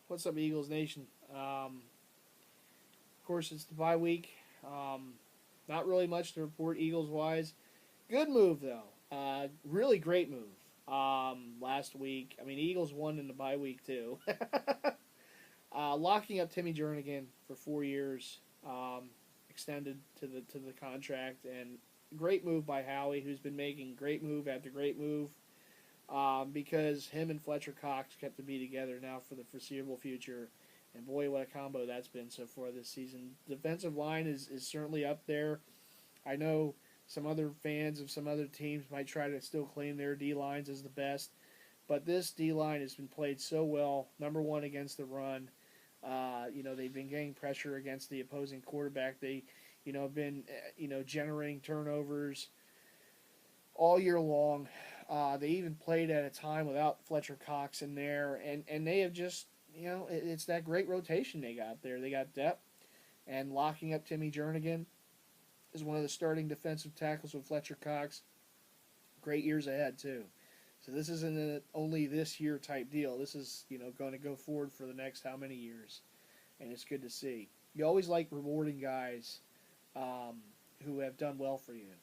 What's up, Eagles Nation? Of course, it's the bye week. Not really much to report Eagles wise. Good move though. Really great move. Last week, I mean, Eagles won in the bye week too. Locking up Timmy Jernigan for 4 years, extended to the contract, and great move by Howie, who's been making great move after great move. Because him and Fletcher Cox kept to be together now for the foreseeable future. And boy, what a combo that's been so far this season. Defensive line is certainly up there. I know some other fans of some other teams might try to still claim their D lines as the best, but this D line has been played so well. Number one against the run. They've been getting pressure against the opposing quarterback. They, have been, generating turnovers all year long. They even played at a time without Fletcher Cox in there, and they have just, it's that great rotation they got there. They got depth, and locking up Timmy Jernigan is one of the starting defensive tackles with Fletcher Cox. Great years ahead, too. So this isn't only this year type deal. This is, going to go forward for the next how many years, and it's good to see. You always like rewarding guys who have done well for you.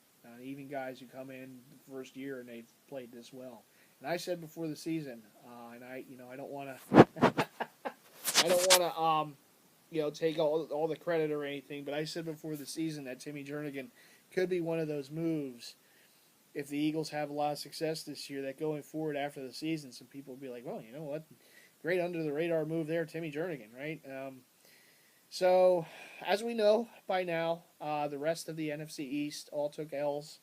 Even guys who come in the first year and they've played this well. And I said before the season, and I don't want to, I don't want to, take all the credit or anything. But I said before the season that Timmy Jernigan could be one of those moves. If the Eagles have a lot of success this year, that going forward after the season, some people will be like, well, you know what, great under the radar move there, Timmy Jernigan, right? So, as we know by now, the rest of the NFC East all took L's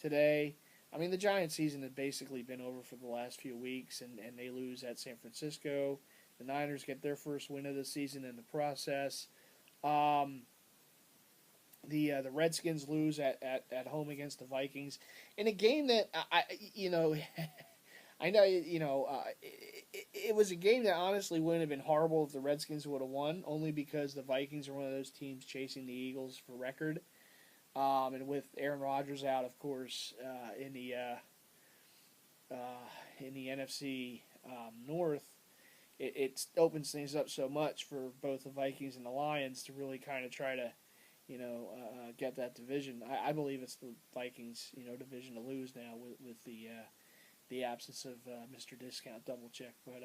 today. I mean, the Giants' season had basically been over for the last few weeks, and they lose at San Francisco. The Niners get their first win of the season in the process. The Redskins lose at home against the Vikings in a game that I know it was a game that honestly wouldn't have been horrible if the Redskins would have won, only because the Vikings are one of those teams chasing the Eagles for record, and with Aaron Rodgers out, of course, in the NFC North, it opens things up so much for both the Vikings and the Lions to really kind of try to get that division. I believe it's the Vikings, division to lose now with the absence of Mr. Discount double check. But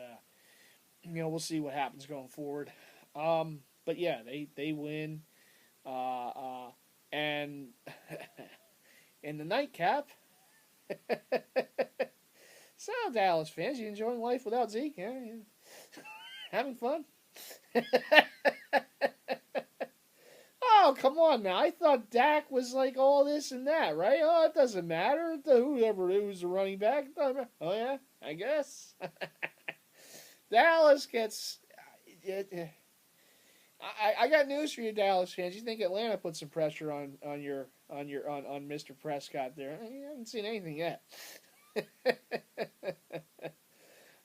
we'll see what happens going forward. But yeah, they win, and in the nightcap. So Dallas fans, you enjoying life without Zeke? Yeah. Having fun? Oh, come on now. I thought Dak was like all this and that, right? Oh, it doesn't matter. Whoever it was the running back. Oh, yeah? I guess. Dallas gets... I got news for you, Dallas fans. You think Atlanta put some pressure on Mr. Prescott there? I haven't seen anything yet.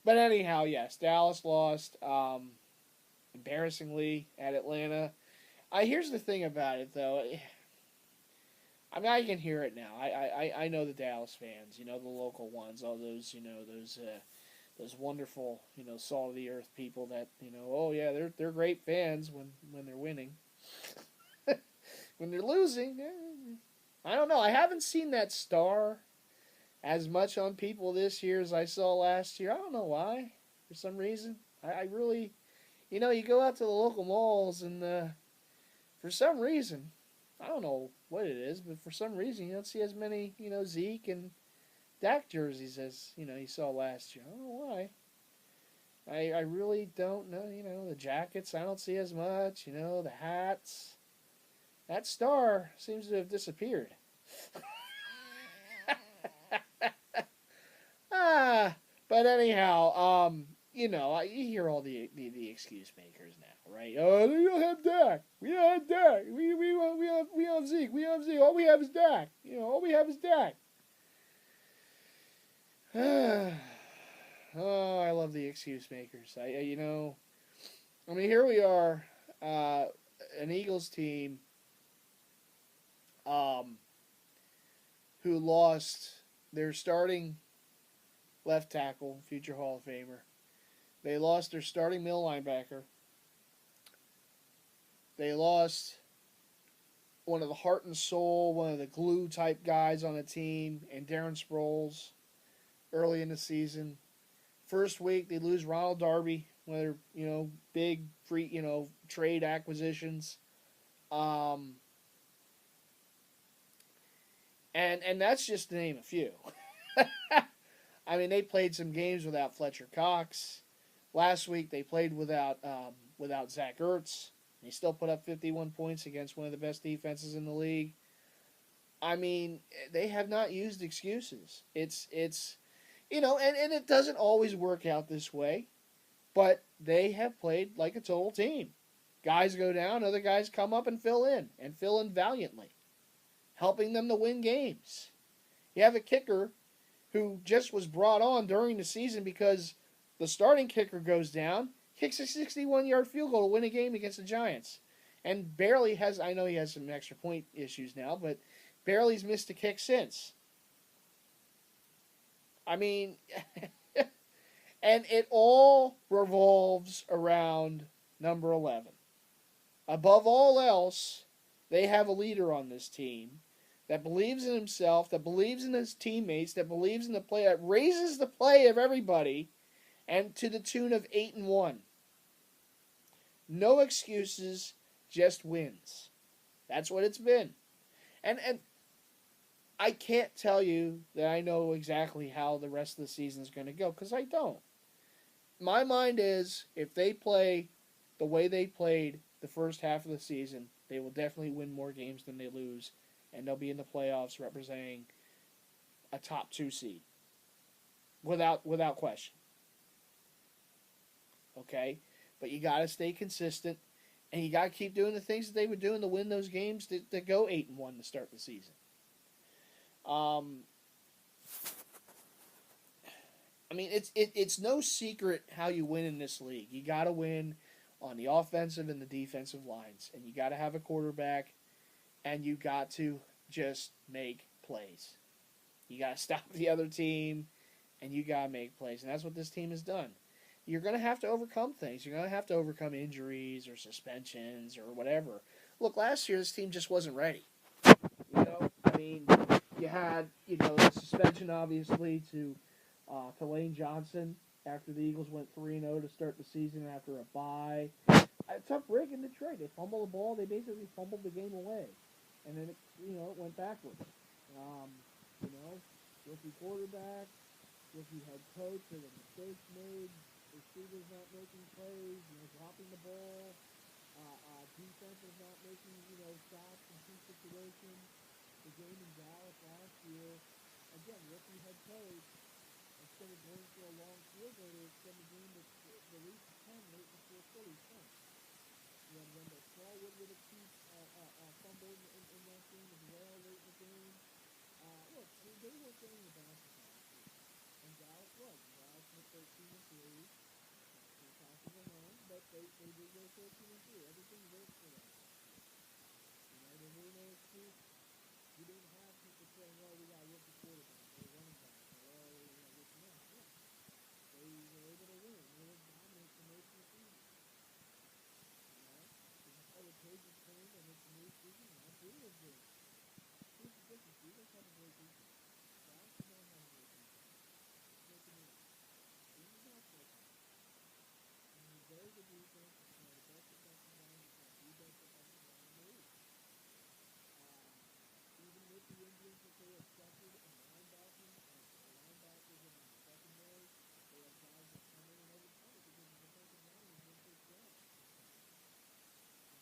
But anyhow, yes, Dallas lost embarrassingly at Atlanta. Here's the thing about it, though. I mean, I can hear it now. I know the Dallas fans, the local ones, all those, those wonderful, salt of the earth people that, oh yeah, they're great fans when they're winning. When they're losing, I don't know. I haven't seen that star as much on people this year as I saw last year. I don't know why. For some reason, I really, you go out to the local malls and. For some reason, I don't know what it is, but for some reason you don't see as many, Zeke and Dak jerseys as, you saw last year. I don't know why. I really don't know. The jackets, I don't see as much. The hats. That star seems to have disappeared. But anyhow, you hear all the excuse makers now, right? Oh, we don't have Dak. We don't have Dak. We have Zeke. We have Zeke. All we have is Dak. All we have is Dak. Oh, I love the excuse makers. I mean, here we are, an Eagles team, who lost their starting left tackle, future Hall of Famer, They lost their starting middle linebacker. They lost one of the heart and soul, one of the glue type guys on the team, and Darren Sproles early in the season. First week they lose Ronald Darby, one of their big free trade acquisitions, um, and that's just to name a few. I mean, they played some games without Fletcher Cox. Last week they played without Zach Ertz. They still put up 51 points against one of the best defenses in the league. I mean, they have not used excuses. It's and it doesn't always work out this way, but they have played like a total team. Guys go down, other guys come up and fill in valiantly, helping them to win games. You have a kicker who just was brought on during the season because the starting kicker goes down, kicks a 61-yard field goal to win a game against the Giants, and barely has. I know he has some extra point issues now, but barely's missed a kick since. I mean, and it all revolves around number 11. Above all else, they have a leader on this team that believes in himself, that believes in his teammates, that believes in the play, that raises the play of everybody, and to the tune of 8-1. No excuses, just wins. That's what it's been. And I can't tell you that I know exactly how the rest of the season is going to go, because I don't. My mind is, if they play the way they played the first half of the season, they will definitely win more games than they lose, and they'll be in the playoffs representing a top 2 seed. Without question. Okay? But you got to stay consistent, and you got to keep doing the things that they were doing to win those games that go 8-1 to start the season. I mean, it's no secret how you win in this league. You got to win on the offensive and the defensive lines, and you got to have a quarterback, and you got to just make plays. You got to stop the other team, and you got to make plays, and that's what this team has done. You're going to have to overcome things. You're going to have to overcome injuries or suspensions or whatever. Look, last year this team just wasn't ready. I mean, you had the suspension obviously to Lane Johnson after the Eagles went 3-0 to start the season after a bye. A tough break in Detroit. They fumbled the ball. They basically fumbled the game away, and then it went backwards. Rookie quarterback, rookie head coach, there were mistakes made. Receivers not making plays, dropping the ball. Defense is not making shots in key situations. The game in Dallas last year, again, rookie head coach, instead of going for a long field goal, they extended the game to the lead to 10 late before 40 points. When the Smallwood with a key fumble in that game as well late in the game. Look, they weren't getting the bounces last year. And Dallas was. Dallas went 13-3. Passes alone, but they did go 13-3. Everything worked for them. There were no excuses. You didn't have people saying, "Well, we got a rookie quarterback or a running back," or this and that. Yeah. They were able to win. They were dominant for most of the season. The page is turned and it's a new season. Now, Peter is good. Here's the difference. You guys have a great defense. Dallas does not have a great defense. Look at me. This is not so bad. Very good defense. It's one of the best defensive lines. It's not the best defensive line in the league. Even with the injuries that they have suffered in linebackers in the secondary, they have guys that come in and overcome it because the defensive line has been so strong.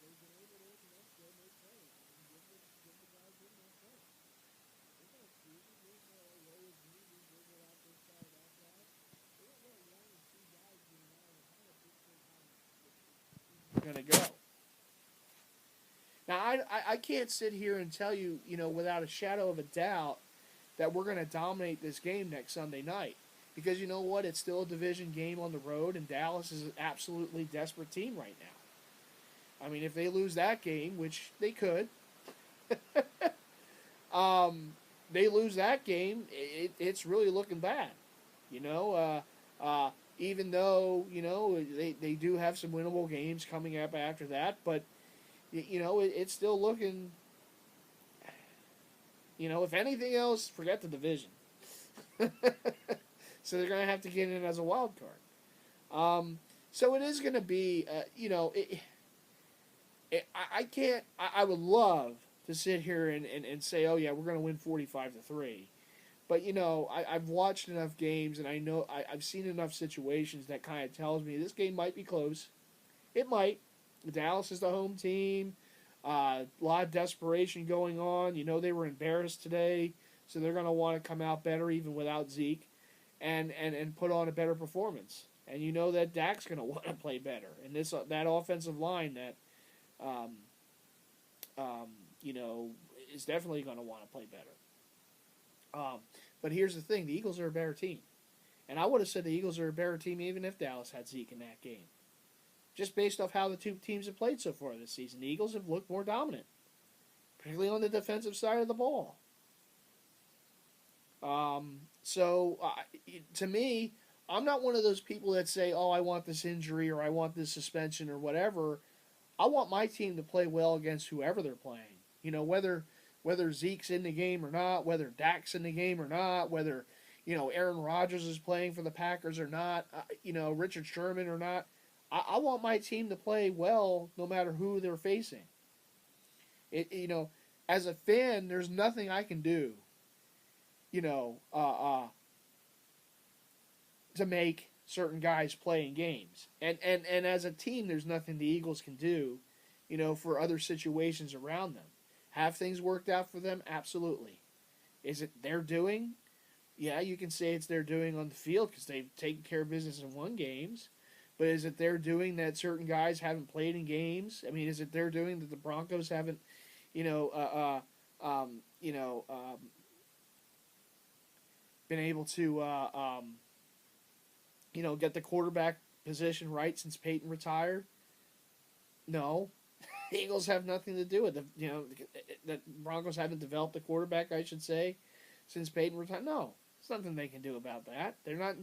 They've been able to open up, go make plays, and give the guys in that play. There's no excuses. There's no woe is me. These guys are out this side, that side. They don't let one or two guys getting out of the huddle dictate how it's going to go. Now, I can't sit here and tell you, without a shadow of a doubt that we're going to dominate this game next Sunday night. Because you know what? It's still a division game on the road, and Dallas is an absolutely desperate team right now. I mean, if they lose that game, which they could, they lose that game, it's really looking bad. even though, they do have some winnable games coming up after that. But, it's still looking, if anything else, forget the division. So they're going to have to get in as a wild card. So it is going to be, I can't, I would love to sit here and say, oh, yeah, we're going to win 45-3. But, I've watched enough games, and I know I've seen enough situations that kind of tells me this game might be close. It might. Dallas is the home team. A lot of desperation going on. They were embarrassed today, so they're going to want to come out better even without Zeke and put on a better performance. And you know that Dak's going to want to play better. And that offensive line that, is definitely going to want to play better. But here's the thing. The Eagles are a better team. And I would have said the Eagles are a better team even if Dallas had Zeke in that game. Just based off how the two teams have played so far this season. The Eagles have looked more dominant. Particularly on the defensive side of the ball. To me, I'm not one of those people that say, oh, I want this injury or I want this suspension or whatever. I want my team to play well against whoever they're playing. Whether Zeke's in the game or not, whether Dak's in the game or not, whether, Aaron Rodgers is playing for the Packers or not, Richard Sherman or not. I want my team to play well no matter who they're facing. As a fan, there's nothing I can do, to make certain guys play in games. And as a team, there's nothing the Eagles can do, for other situations around them. Have things worked out for them? Absolutely. Is it their doing? Yeah, you can say it's their doing on the field because they've taken care of business and won games. But is it their doing that certain guys haven't played in games? I mean, is it their doing that the Broncos haven't, been able to, get the quarterback position right since Peyton retired? No. The Eagles have nothing to do with it. The Broncos haven't developed a quarterback, I should say, since Peyton retired. No, there's nothing they can do about that. They're not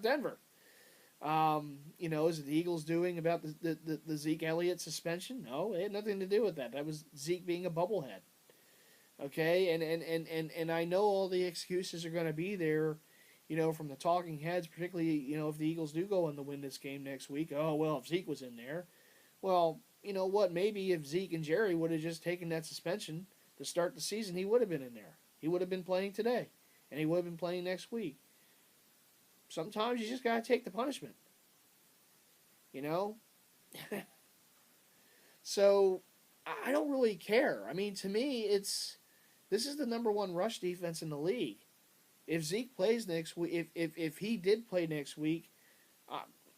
Denver. Is it the Eagles doing about the Zeke Elliott suspension? No, it had nothing to do with that. That was Zeke being a bubblehead. Okay, and I know all the excuses are going to be there, from the talking heads, particularly, if the Eagles do go on to win this game next week. Oh, well, if Zeke was in there. Well, you know what? Maybe if Zeke and Jerry would have just taken that suspension to start the season, he would have been in there. He would have been playing today, and he would have been playing next week. Sometimes you just got to take the punishment. So, I don't really care. I mean, to me, this is the number one rush defense in the league. If Zeke plays next week, if he did play next week,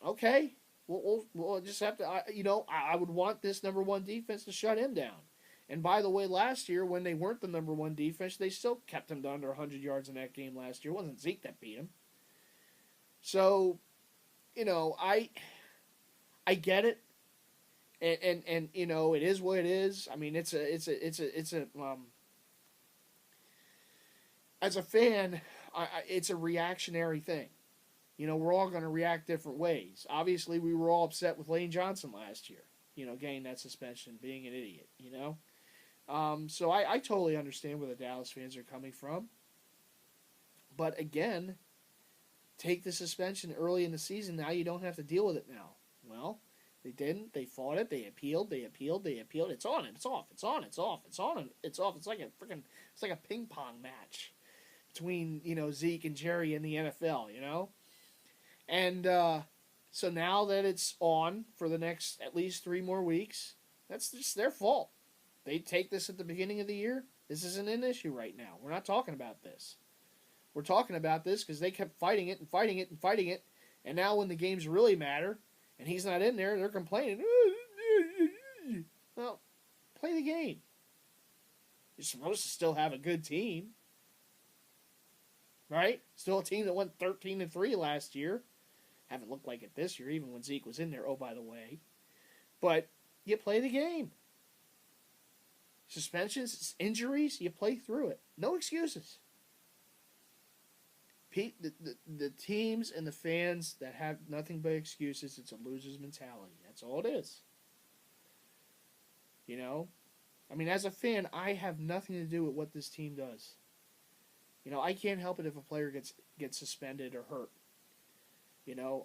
okay, we'll just have to. I would want this number one defense to shut him down. And by the way, last year when they weren't the number one defense, they still kept him to under 100 yards in that game last year. It wasn't Zeke that beat him. So, I get it, and it is what it is. I mean, it's a as a fan, it's a reactionary thing. We're all going to react different ways. Obviously, we were all upset with Lane Johnson last year, getting that suspension, being an idiot, So I totally understand where the Dallas fans are coming from. But again, take the suspension early in the season. Now you don't have to deal with it now. Well, they didn't. They fought it. They appealed. It's on and it's off. It's on. It's off. It's on and it's off. It's like a ping pong match between Zeke and Jerry in the NFL. And so now that it's on for the next at least 3 more weeks, that's just their fault. They take this at the beginning of the year. This isn't an issue right now. We're not talking about this. We're talking about this because they kept fighting it and fighting it and fighting it. And now when the games really matter and he's not in there, they're complaining. Well, play the game. You're supposed to still have a good team. Right? Still a team that went 13-3 last year. Haven't looked like it this year, even when Zeke was in there, oh, by the way. But you play the game. Suspensions, injuries, you play through it. No excuses. The teams and the fans that have nothing but excuses, it's a loser's mentality. That's all it is. You know? I mean, as a fan, I have nothing to do with what this team does. I can't help it if a player gets suspended or hurt.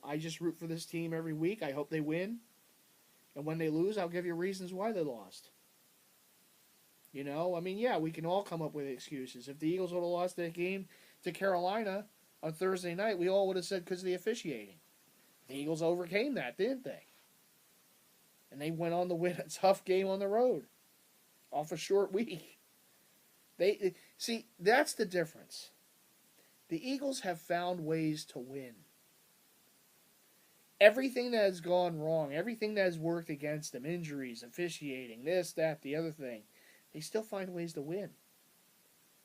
I just root for this team every week. I hope they win. And when they lose, I'll give you reasons why they lost. I mean, yeah, we can all come up with excuses. If the Eagles would have lost that game to Carolina on Thursday night, we all would have said because of the officiating. The Eagles overcame that, didn't they? And they went on to win a tough game on the road off a short week. See, that's the difference. The Eagles have found ways to win. Everything that has gone wrong, everything that has worked against them, injuries, officiating, this, that, the other thing, they still find ways to win.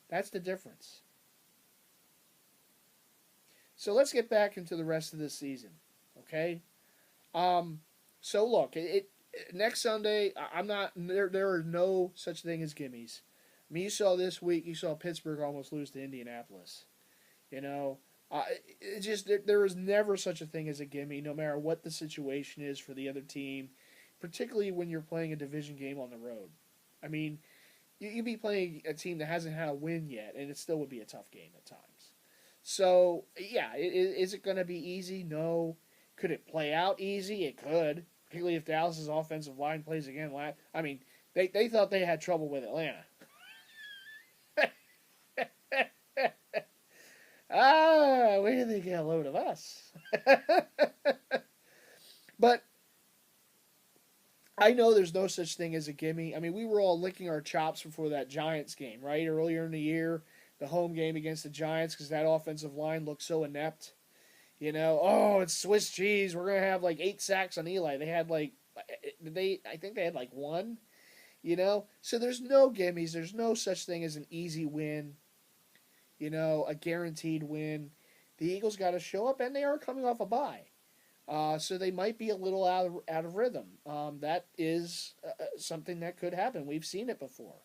That's the difference. So let's get back into the rest of this season, okay? So look, next Sunday, I'm not there. There are no such thing as gimmies. I mean, you saw this week. You saw Pittsburgh almost lose to Indianapolis. There is never such a thing as a gimme, no matter what the situation is for the other team, particularly when you're playing a division game on the road. I mean, you'd be playing a team that hasn't had a win yet, and it still would be a tough game at times. So, yeah, is it going to be easy? No. Could it play out easy? It could, particularly if Dallas's offensive line plays again. I mean, they thought they had trouble with Atlanta. Where did they get a load of us? But I know there's no such thing as a gimme. I mean, we were all licking our chops before that Giants game, right? Earlier in the year, the home game against the Giants, because that offensive line looked so inept. It's Swiss cheese. We're going to have like 8 sacks on Eli. They had I think they had like 1. So there's no gimmies. There's no such thing as an easy win. A guaranteed win. The Eagles got to show up, and they are coming off a bye. So they might be a little out of rhythm. That is something that could happen. We've seen it before.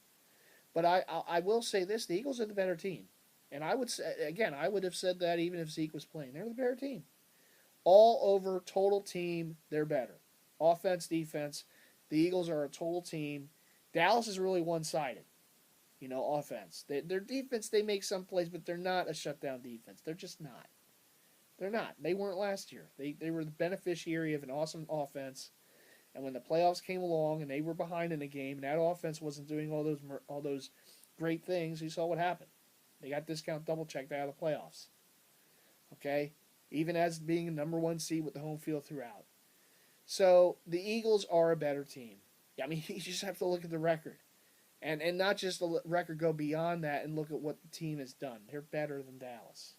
But I will say this, the Eagles are the better team. And I would say, again, I would have said that even if Zeke was playing. They're the better team. All over, total team, they're better. Offense, defense, the Eagles are a total team. Dallas is really one-sided. Offense. Their defense, they make some plays, but they're not a shutdown defense. They're just not. They're not. They weren't last year. They were the beneficiary of an awesome offense. And when the playoffs came along and they were behind in the game, and that offense wasn't doing all those great things, you saw what happened. They got discount double-checked out of the playoffs. Okay? Even as being a number 1 seed with the home field throughout. So, the Eagles are a better team. I mean, you just have to look at the record. And not just the record, go beyond that and look at what the team has done. They're better than Dallas.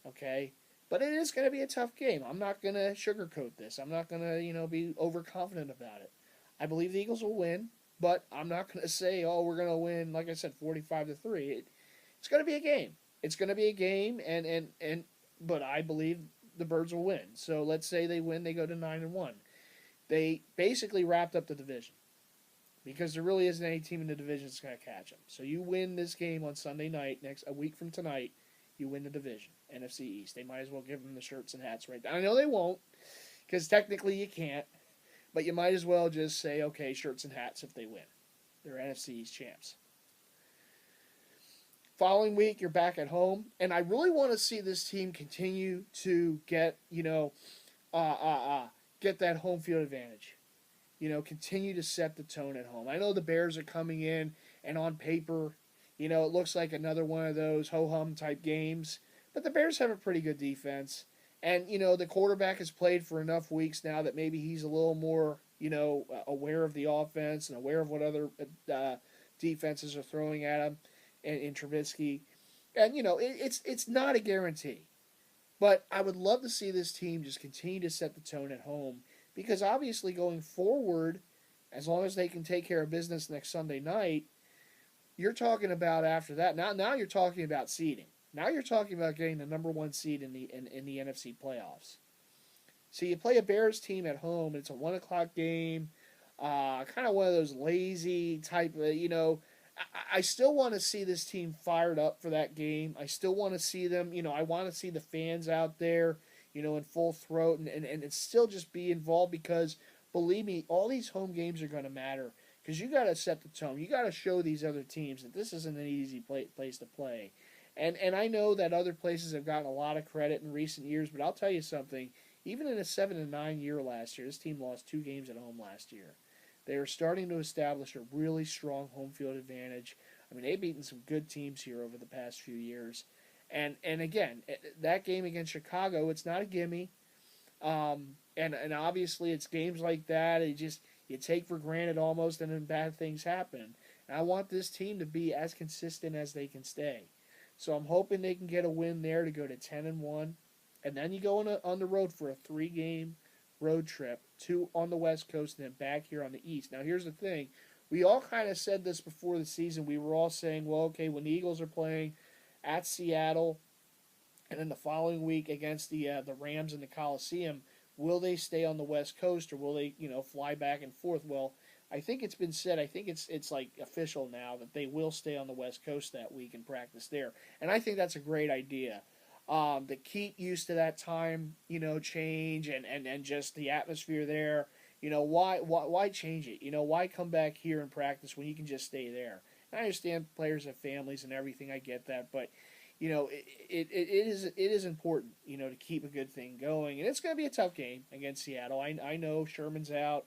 Okay? But it is going to be a tough game. I'm not going to sugarcoat this. I'm not going to, be overconfident about it. I believe the Eagles will win. But I'm not going to say, we're going to win, like I said, 45-3. It's going to be a game. It's going to be a game, but I believe the Birds will win. So let's say they win, they go to 9-1. They basically wrapped up the division because there really isn't any team in the division that's going to catch them. So you win this game on Sunday night, a week from tonight, you win the division, NFC East. They might as well give them the shirts and hats right now. I know they won't because technically you can't. But you might as well just say, okay, shirts and hats if they win. They're NFC East champs. Following week, you're back at home. And I really want to see this team continue to get, get that home field advantage. Continue to set the tone at home. I know the Bears are coming in, and on paper, it looks like another one of those ho-hum type games. But the Bears have a pretty good defense. And, the quarterback has played for enough weeks now that maybe he's a little more, aware of the offense and aware of what other defenses are throwing at him in Trubisky. And, it's not a guarantee. But I would love to see this team just continue to set the tone at home because obviously going forward, as long as they can take care of business next Sunday night, you're talking about after that. Now you're talking about seeding. Now you're talking about getting the number 1 seed in the NFC playoffs. So you play a Bears team at home. And it's a 1:00 game, kind of one of those lazy type of, I still want to see this team fired up for that game. I still want to see them, I want to see the fans out there, in full throat and still just be involved because, believe me, all these home games are going to matter because you got to set the tone. You got to show these other teams that this isn't an easy place to play. And I know that other places have gotten a lot of credit in recent years, but I'll tell you something. Even in a 7-9 year last year, this team lost 2 games at home last year. They are starting to establish a really strong home field advantage. I mean, they've beaten some good teams here over the past few years. And again, that game against Chicago, it's not a gimme. And obviously, it's games like that you take for granted almost, and then bad things happen. And I want this team to be as consistent as they can stay. So I'm hoping they can get a win there to go to 10-1, and then you go on the road for a 3-game road trip, 2 on the West Coast and then back here on the East. Now here's the thing. We all kind of said this before the season. We were all saying, well, okay, when the Eagles are playing at Seattle and then the following week against the Rams in the Coliseum, will they stay on the West Coast or will they, fly back and forth? Well, I think it's been said, I think it's like official now that they will stay on the West Coast that week and practice there. And I think that's a great idea. To keep used to that time, change and just the atmosphere there. Why change it? Why come back here and practice when you can just stay there? And I understand players have families and everything. I get that, but it is important, to keep a good thing going. And it's going to be a tough game against Seattle. I know Sherman's out.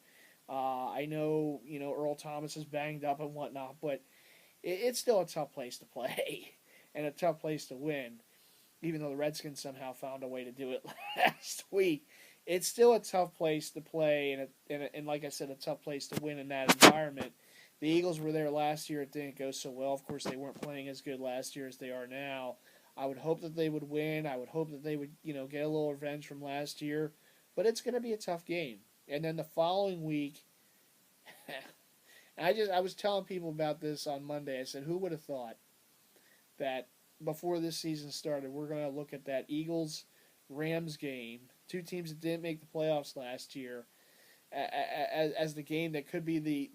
I know Earl Thomas is banged up and whatnot, but it's still a tough place to play and a tough place to win. Even though the Redskins somehow found a way to do it last week, it's still a tough place to play, and like I said, a tough place to win in that environment. The Eagles were there last year. It didn't go so well. Of course, they weren't playing as good last year as they are now. I would hope that they would win. I would hope that they would, get a little revenge from last year. But it's going to be a tough game. And then the following week, I was telling people about this on Monday. I said, who would have thought that before this season started, we're going to look at that Eagles-Rams game, 2 teams that didn't make the playoffs last year, as the game that could be the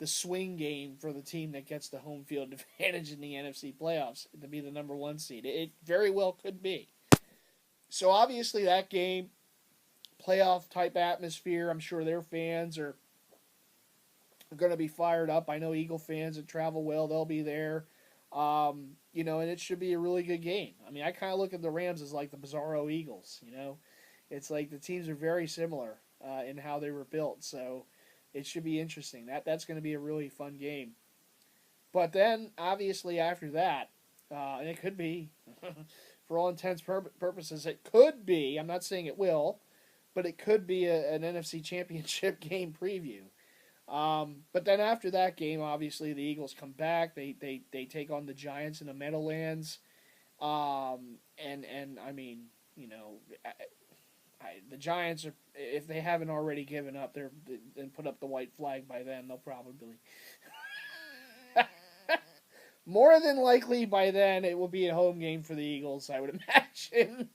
swing game for the team that gets the home field advantage in the NFC playoffs to be the number 1 seed. It very well could be. So obviously that game, playoff type atmosphere, I'm sure their fans are going to be fired up. I know Eagle fans that travel well, they'll be there. And it should be a really good game. I mean, I kind of look at the Rams as like the Bizarro Eagles, It's like the teams are very similar in how they were built, so it should be interesting. That's going to be a really fun game. But then, obviously, after that, and it could be, for all intents purposes, it could be, I'm not saying it will, but it could be an NFC Championship game preview. But then after that game, obviously the Eagles come back. They take on the Giants in the Meadowlands, and I mean, the Giants are, if they haven't already given up, and put up the white flag by then, they'll probably more than likely by then it will be a home game for the Eagles, I would imagine.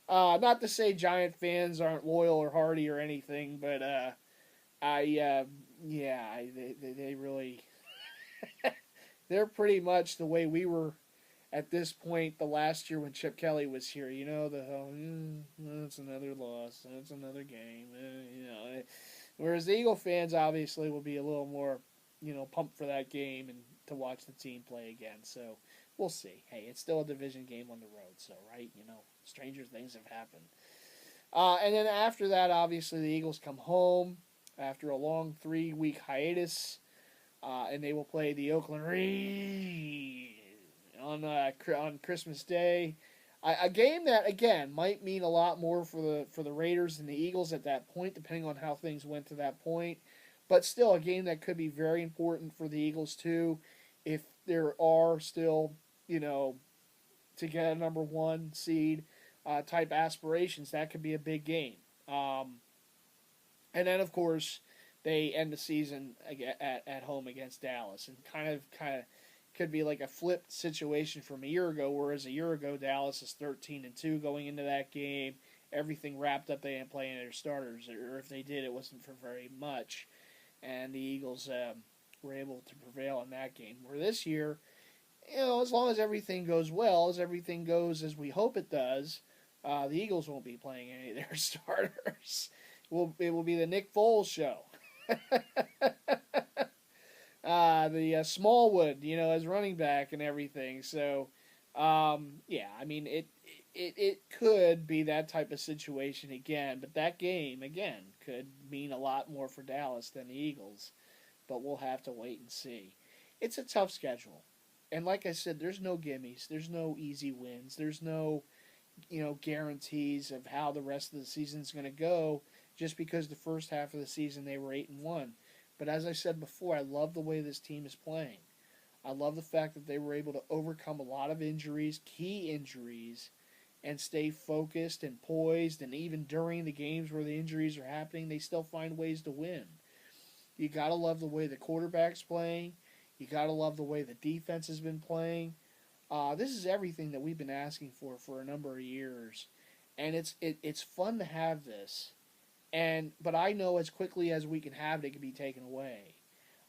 Not to say Giant fans aren't loyal or hardy or anything, but they really they're pretty much the way we were at this point the last year when Chip Kelly was here. It's another loss, it's another game. Whereas the Eagle fans obviously will be a little more, pumped for that game and to watch the team play again. So we'll see. Hey, it's still a division game on the road, so right, stranger things have happened. And then after that, obviously the Eagles come home after a long 3-week hiatus, and they will play the Oakland Raiders on Christmas Day. A game that, again, might mean a lot more for the Raiders than the Eagles at that point, depending on how things went to that point. But still, a game that could be very important for the Eagles, too, if there are still, to get a number 1 seed type aspirations. That could be a big game. And then, of course, they end the season at home against Dallas, and kind of could be like a flipped situation from a year ago, whereas a year ago Dallas is 13-2 going into that game. Everything wrapped up, they didn't play any of their starters, or if they did, it wasn't for very much. and the Eagles were able to prevail in that game. Where this year, as long as everything goes well, as everything goes as we hope it does, the Eagles won't be playing any of their starters. It will be the Nick Foles show. The Smallwood, as running back and everything. So, yeah, I mean, it could be that type of situation again, but that game, again, could mean a lot more for Dallas than the Eagles. But we'll have to wait and see. It's a tough schedule. And like I said, there's no gimmies. There's no easy wins. There's no, guarantees of how the rest of the season's going to go just because the first half of the season they were 8-1. But as I said before, I love the way this team is playing. I love the fact that they were able to overcome a lot of injuries, key injuries, and stay focused and poised. And even during the games where the injuries are happening, they still find ways to win. You got to love the way the quarterback's playing. You got to love the way the defense has been playing. This is everything that we've been asking for a number of years. And it's fun to have this. But I know as quickly as we can have it, it can be taken away.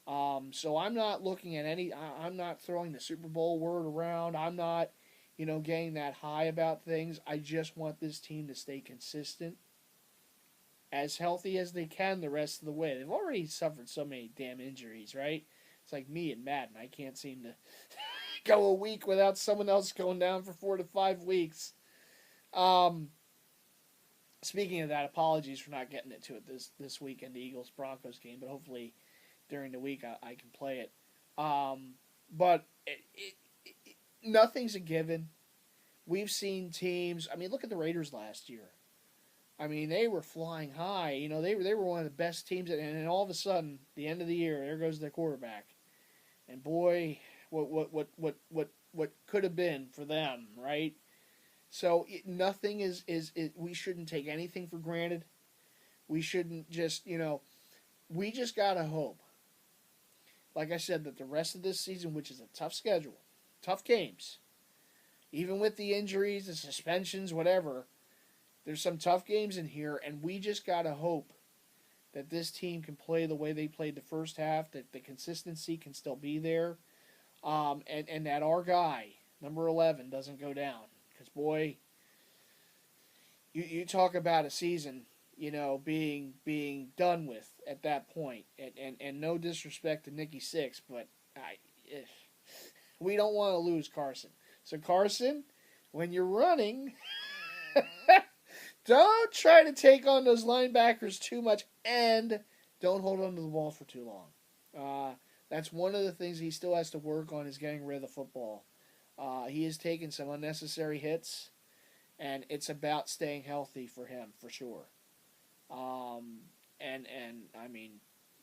So I'm not looking at I'm not throwing the Super Bowl word around. I'm not, getting that high about things. I just want this team to stay consistent, as healthy as they can the rest of the way. They've already suffered so many damn injuries, right? It's like me and Madden. I can't seem to go a week without someone else going down for 4 to 5 weeks. Speaking of that, apologies for not getting into it this weekend, the Eagles-Broncos game, but hopefully during the week I can play it. But nothing's a given. We've seen teams. I mean, look at the Raiders last year. I mean, they were flying high. They were one of the best teams, and then all of a sudden, the end of the year, there goes their quarterback, and boy, what could have been for them, right? So nothing is we shouldn't take anything for granted. We shouldn't just we just gotta hope. Like I said, that the rest of this season, which is a tough schedule, tough games, even with the injuries, the suspensions, whatever. There's some tough games in here, and we just got to hope that this team can play the way they played the first half, that the consistency can still be there, and that our guy, number 11, doesn't go down. Because, boy, you talk about a season, being done with at that point. And no disrespect to Nicky Six, but we don't want to lose Carson. So, Carson, when you're running... Don't try to take on those linebackers too much, and don't hold on to the ball for too long. That's one of the things he still has to work on, is getting rid of the football. He has taken some unnecessary hits, and it's about staying healthy for him, for sure. And I mean,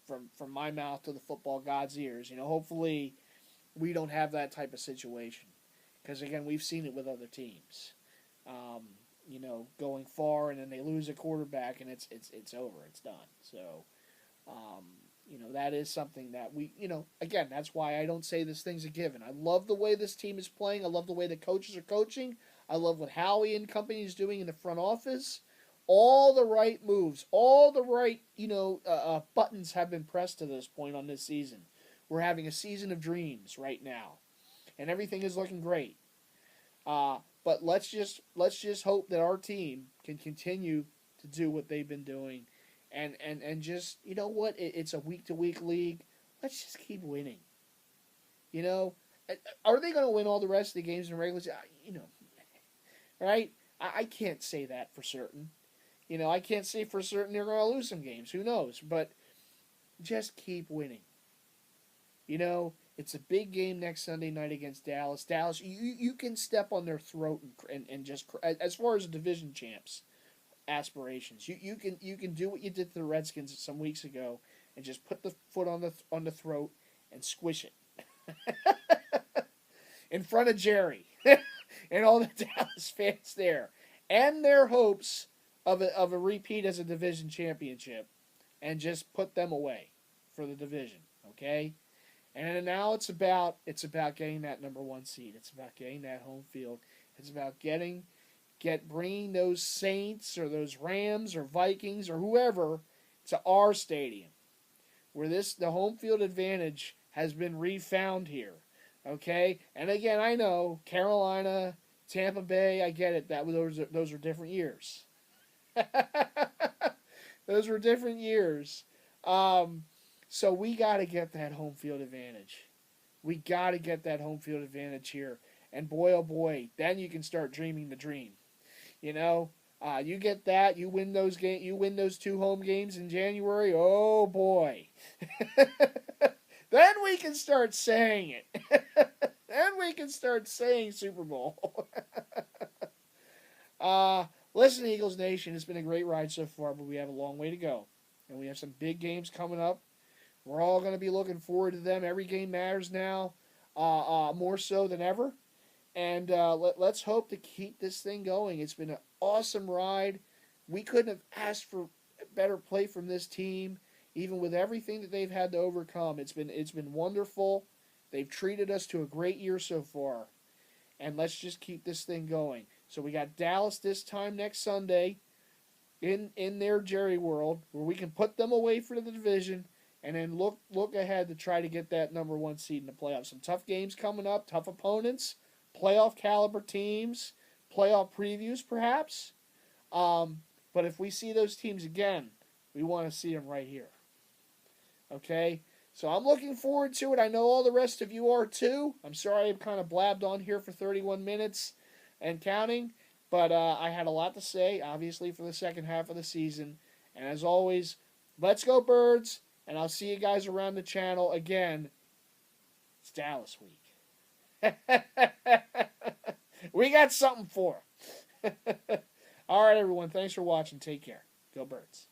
from my mouth to the football god's ears, hopefully we don't have that type of situation. Because, again, we've seen it with other teams. Going far, and then they lose a quarterback, and it's over. It's done. So, that is something that we, again, that's why I don't say this thing's a given. I love the way this team is playing. I love the way the coaches are coaching. I love what Howie and company is doing in the front office. All the right moves, all the right, buttons have been pressed to this point on this season. We're having a season of dreams right now, and everything is looking great. But let's just hope that our team can continue to do what they've been doing, and just, it's a week-to-week league. Let's just keep winning. Are they going to win all the rest of the games in regular season? Right? I can't say that for certain. I can't say for certain they're going to lose some games. Who knows? But just keep winning. It's a big game next Sunday night against Dallas. Dallas, you can step on their throat and just, as far as the division champs aspirations, you can do what you did to the Redskins some weeks ago and just put the foot on the throat and squish it in front of Jerry and all the Dallas fans there, and their hopes of a repeat as a division championship, and just put them away for the division. Okay. And now it's about getting that number 1 seed. It's about getting that home field. It's about bringing those Saints or those Rams or Vikings or whoever to our stadium, where the home field advantage has been refound here. Okay, and again, I know Carolina, Tampa Bay. I get it. Those are different years. Those were different years. Um, so we got to get that home field advantage. We got to get that home field advantage here. And boy, oh boy, then you can start dreaming the dream. You know, you get that, you win those you win those 2 home games in January. Oh boy, then we can start saying it. Then we can start saying Super Bowl. uh, Listen, Eagles Nation, it's been a great ride so far, but we have a long way to go, and we have some big games coming up. We're all going to be looking forward to them. Every game matters now, more so than ever. And let's hope to keep this thing going. It's been an awesome ride. We couldn't have asked for better play from this team, even with everything that they've had to overcome. It's been wonderful. They've treated us to a great year so far. And let's just keep this thing going. So we got Dallas this time next Sunday in their Jerry World, where we can put them away for the division and then look ahead to try to get that #1 seed in the playoffs. Some tough games coming up, tough opponents, playoff caliber teams, playoff previews perhaps. But if we see those teams again, we want to see them right here. Okay? So I'm looking forward to it. I know all the rest of you are too. I'm sorry I've kind of blabbed on here for 31 minutes and counting. But I had a lot to say, obviously, for the second half of the season. And as always, let's go Birds. And I'll see you guys around the channel again. It's Dallas week. We got something for 'em. All right, everyone. Thanks for watching. Take care. Go Birds.